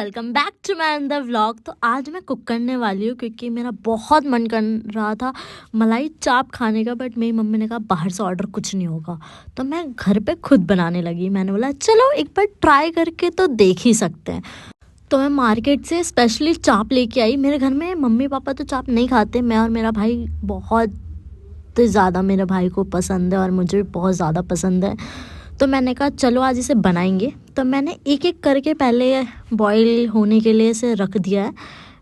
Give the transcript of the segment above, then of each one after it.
Welcome back to my अंदर vlog. तो आज मैं कुक करने वाली हूँ क्योंकि मेरा बहुत मन कर रहा था मलाई चाप खाने का, बट मेरी मम्मी ने कहा बाहर से ऑर्डर कुछ नहीं होगा, तो मैं घर पे खुद बनाने लगी। मैंने बोला चलो एक बार ट्राई करके तो देख ही सकते हैं। तो मैं मार्केट से स्पेशली चाप लेके आई। मेरे घर में मम्मी पापा तो चाप नहीं खाते, मैं और मेरा भाई बहुत ज़्यादा, मेरे भाई को पसंद है और मुझे भी बहुत ज़्यादा पसंद है। तो मैंने कहा चलो आज इसे बनाएंगे। तो मैंने एक एक करके पहले बॉईल होने के लिए इसे रख दिया है।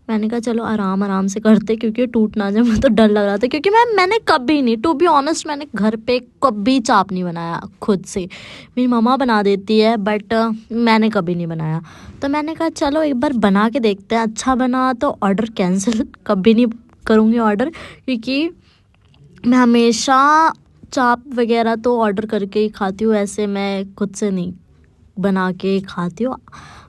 मैंने कहा चलो आराम आराम से करते क्योंकि टूट ना जाए। मुझे तो डर लग रहा था क्योंकि मैंने कभी नहीं, टू बी ऑनेस्ट, मैंने घर पे कभी चाप नहीं बनाया खुद से। मेरी मम्मा बना देती है बट मैंने कभी नहीं बनाया। तो मैंने कहा चलो एक बार बना के देखते हैं, अच्छा बना तो ऑर्डर कैंसिल कभी नहीं करूँगी ऑर्डर, क्योंकि मैं हमेशा चाप वगैरह तो ऑर्डर करके ही खाती हूँ, ऐसे मैं खुद से नहीं बना के खाती हूँ।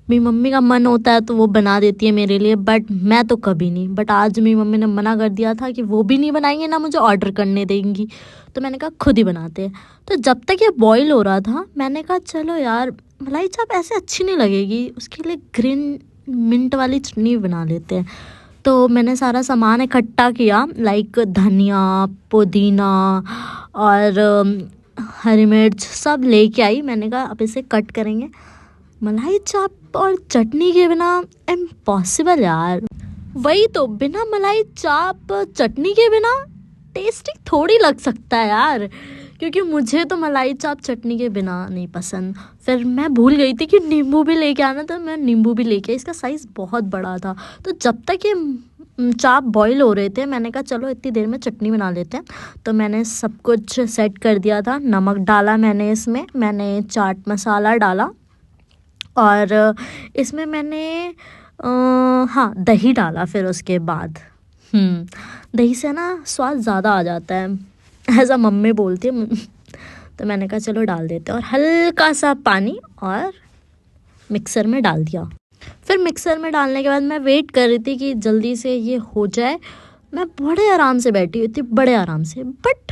मेरी मम्मी का मन होता है तो वो बना देती है मेरे लिए, बट मैं तो कभी नहीं। बट आज मेरी मम्मी ने मना कर दिया था कि वो भी नहीं बनाएंगे ना मुझे ऑर्डर करने देंगी, तो मैंने कहा खुद ही बनाते हैं। तो जब तक ये बॉईल हो रहा था मैंने कहा चलो यार मलाई चाप ऐसे अच्छी नहीं लगेगी, उसके लिए ग्रीन मिंट वाली चटनी बना लेते हैं। तो मैंने सारा सामान इकट्ठा किया, लाइक धनिया, पुदीना और हरी मिर्च सब लेके आई। मैंने कहा अब इसे कट करेंगे। मलाई चाप और चटनी के बिना इम्पॉसिबल यार। वही तो, बिना मलाई चाप चटनी के बिना टेस्टी थोड़ी लग सकता है यार, क्योंकि मुझे तो मलाई चाप चटनी के बिना नहीं पसंद। फिर मैं भूल गई थी कि नींबू भी लेके आना था, मैं नींबू भी लेके आई। इसका साइज़ बहुत बड़ा था। तो जब तक ये चाप बॉईल हो रहे थे मैंने कहा चलो इतनी देर में चटनी बना लेते हैं। तो मैंने सब कुछ सेट कर दिया था। नमक डाला मैंने इसमें, मैंने चाट मसाला डाला और इसमें मैंने हाँ दही डाला। फिर उसके बाद दही से ना स्वाद ज़्यादा आ जाता है, ऐसा मम्मी बोलती है। तो मैंने कहा चलो डाल देते हैं, और हल्का सा पानी और मिक्सर में डाल दिया। फिर मिक्सर में डालने के बाद मैं वेट कर रही थी कि जल्दी से ये हो जाए। मैं बड़े आराम से बैठी हुई थी, बड़े आराम से, बट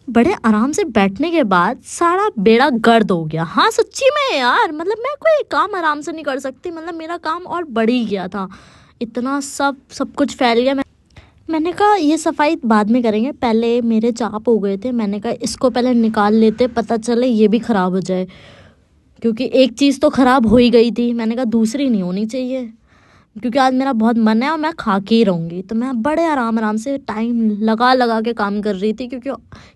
बड़े आराम से बैठने के बाद सारा बेड़ा गर्द हो गया। हाँ सच्ची में यार, मतलब मैं कोई काम आराम से नहीं कर सकती, मतलब मेरा काम और बढ़ ही गया था, इतना सब कुछ फैल गया। मैंने कहा ये सफाई बाद में करेंगे, पहले मेरे चाप हो गए थे। मैंने कहा इसको पहले निकाल लेते, पता चले ये भी ख़राब हो जाए, क्योंकि एक चीज़ तो ख़राब हो ही गई थी। मैंने कहा दूसरी नहीं होनी चाहिए, क्योंकि आज मेरा बहुत मन है और मैं खा के ही रहूँगी। तो मैं बड़े आराम से टाइम लगा के काम कर रही थी, क्योंकि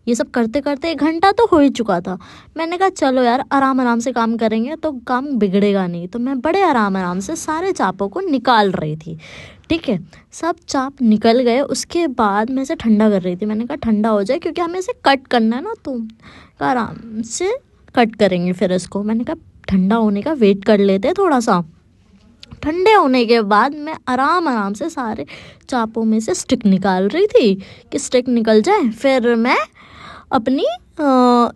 ये सब करते करते 1 घंटा तो हो ही चुका था। मैंने कहा चलो यार आराम से काम करेंगे तो काम बिगड़ेगा नहीं। तो मैं बड़े आराम से सारे चापों को निकाल रही थी। ठीक है, सब चाप निकल गए। उसके बाद मैं इसे ठंडा कर रही थी। मैंने कहा ठंडा हो जाए, क्योंकि हमें इसे कट करना है ना, तो आराम से कट करेंगे फिर इसको। मैंने कहा ठंडा होने का वेट कर लेते हैं थोड़ा सा। ठंडे होने के बाद मैं आराम से सारे चापों में से स्टिक निकाल रही थी कि स्टिक निकल जाए, फिर मैं अपनी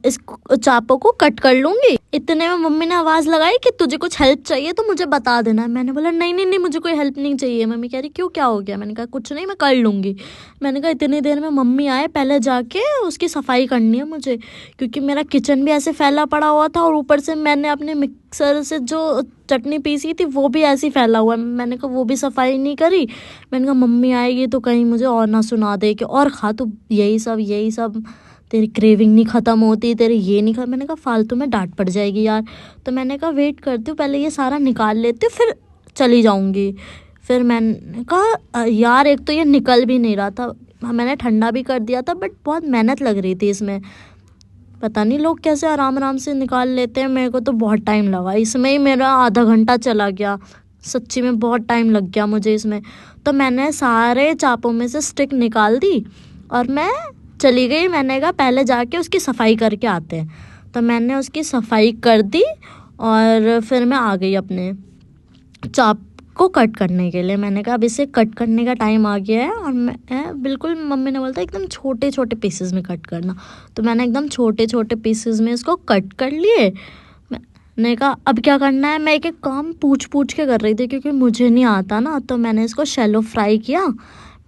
इस चापों को कट कर लूँगी। इतने में मम्मी ने आवाज़ लगाई कि तुझे कुछ हेल्प चाहिए तो मुझे बता देना। मैंने बोला नहीं मुझे कोई हेल्प नहीं चाहिए। मम्मी कह रही क्यों, क्या हो गया? मैंने कहा कुछ नहीं, मैं कर लूँगी। मैंने कहा इतनी देर में मम्मी आए, पहले जाके उसकी सफाई करनी है मुझे, क्योंकि मेरा किचन भी ऐसे फैला पड़ा हुआ था और ऊपर से मैंने अपने मिक्सर से जो चटनी पीसी थी वो भी ऐसी फैला हुआ है। मैंने कहा वो भी सफाई नहीं करी। मैंने कहा मम्मी आएगी तो कहीं मुझे और ना सुना दे कि और खा तू यही सब, तेरी क्रेविंग नहीं ख़त्म होती, तेरे ये नहीं खा। मैंने कहा फालतू में डांट पड़ जाएगी यार। तो मैंने कहा वेट करती हूँ, पहले ये सारा निकाल लेती हूँ फिर चली जाऊँगी। फिर मैंने कहा यार एक तो ये निकल भी नहीं रहा था, मैंने ठंडा भी कर दिया था, बट बहुत मेहनत लग रही थी इसमें। पता नहीं लोग कैसे आराम से निकाल लेते हैं, मेरे को तो बहुत टाइम लगा इसमें ही, मेरा आधा घंटा चला गया। सच्ची में बहुत टाइम लग गया मुझे इसमें। तो मैंने सारे चापों में से स्टिक निकाल दी और मैं चली गई। मैंने कहा पहले जाके उसकी सफाई करके आते हैं। तो मैंने उसकी सफाई कर दी और फिर मैं आ गई अपने चाप को कट करने के लिए। मैंने कहा अब इसे कट करने का टाइम आ गया है, और मैं बिल्कुल, मम्मी ने बोलता एकदम छोटे पीसेस में कट करना। तो मैंने एकदम छोटे पीसेस में इसको कट कर लिए। मैंने कहा अब क्या करना है, मैं एक काम पूछ के कर रही थी क्योंकि मुझे नहीं आता ना। तो मैंने इसको शैलो फ्राई किया।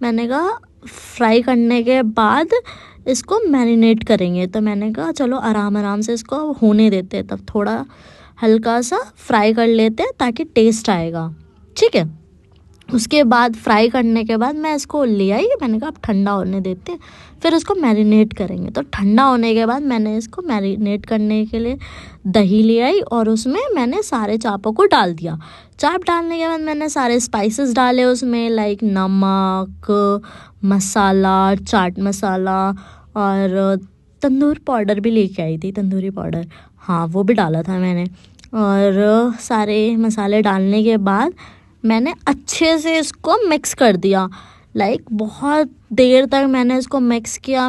मैंने कहा फ्राई करने के बाद इसको मैरिनेट करेंगे। तो मैंने कहा चलो आराम से इसको होने देते हैं। तब थोड़ा हल्का सा फ्राई कर लेते हैं ताकि टेस्ट आएगा, ठीक है। उसके बाद फ्राई करने के बाद मैं इसको ले आई, मैंने कहा अब ठंडा होने देते हैं, फिर उसको मैरिनेट करेंगे। तो ठंडा होने के बाद मैंने इसको मैरिनेट करने के लिए दही ले आई और उसमें मैंने सारे चापों को डाल दिया। चाप डालने के बाद मैंने सारे स्पाइसेस डाले उसमें, लाइक नमक, मसाला, चाट मसाला और तंदूर पाउडर भी लेके आई थी, तंदूरी पाउडर, हाँ वो भी डाला था मैंने। और सारे मसाले डालने के बाद मैंने अच्छे से इसको मिक्स कर दिया, लाइक बहुत देर तक मैंने इसको मिक्स किया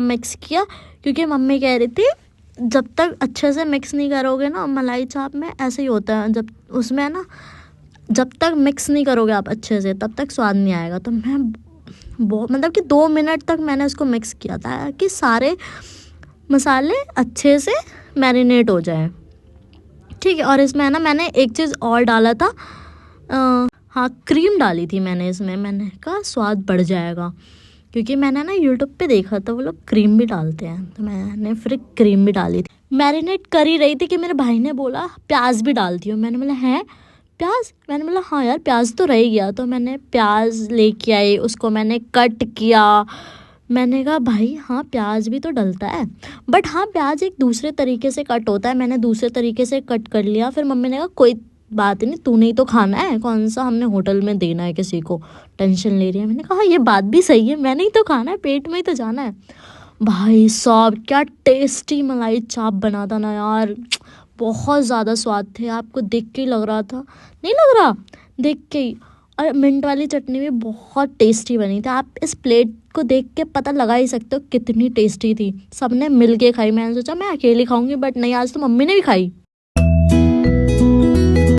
क्योंकि मम्मी कह रही थी जब तक अच्छे से मिक्स नहीं करोगे ना, मलाई चाप में ऐसे ही होता है, जब उसमें ना जब तक मिक्स नहीं करोगे आप अच्छे से तब तक स्वाद नहीं आएगा। तो मैं बहुत मतलब कि 2 मिनट तक मैंने इसको मिक्स किया था कि सारे मसाले अच्छे से मैरिनेट हो जाए, ठीक है। और इसमें है ना मैंने एक चीज़ और डाला था, हाँ क्रीम डाली थी मैंने इसमें, मैंने कहा स्वाद बढ़ जाएगा, क्योंकि मैंने ना यूट्यूब पे देखा था वो लोग क्रीम भी डालते हैं, तो मैंने फिर क्रीम भी डाली थी। मैरिनेट कर ही रही थी कि मेरे भाई ने बोला प्याज भी डालती हूँ, मैंने बोला हैं प्याज, मैंने बोला हाँ यार प्याज तो रह गया, तो मैंने प्याज लेके आई, उसको मैंने कट किया। मैंने कहा भाई हाँ प्याज भी तो डलता है, बट हाँ प्याज एक दूसरे तरीके से कट होता है, मैंने दूसरे तरीके से कट कर लिया। फिर मम्मी ने कहा कोई बात नहीं, तूने ही तो खाना है, कौन सा हमने होटल में देना है किसी को, टेंशन ले रही है। मैंने कहा ये बात भी सही है, मैंने ही तो खाना है, पेट में ही तो जाना है। भाई साहब क्या टेस्टी मलाई चाप बना था ना यार, बहुत ज़्यादा स्वाद थे, आपको देख के ही लग रहा था, नहीं लग रहा, देख के ही। और मिंट वाली चटनी भी बहुत टेस्टी बनी थी, आप इस प्लेट को देख के पता लगा ही सकते हो कितनी टेस्टी थी। सबने मिल के खाई, मैंने सोचा मैं अकेली खाऊंगी, बट नहीं आज तो मम्मी ने भी खाई।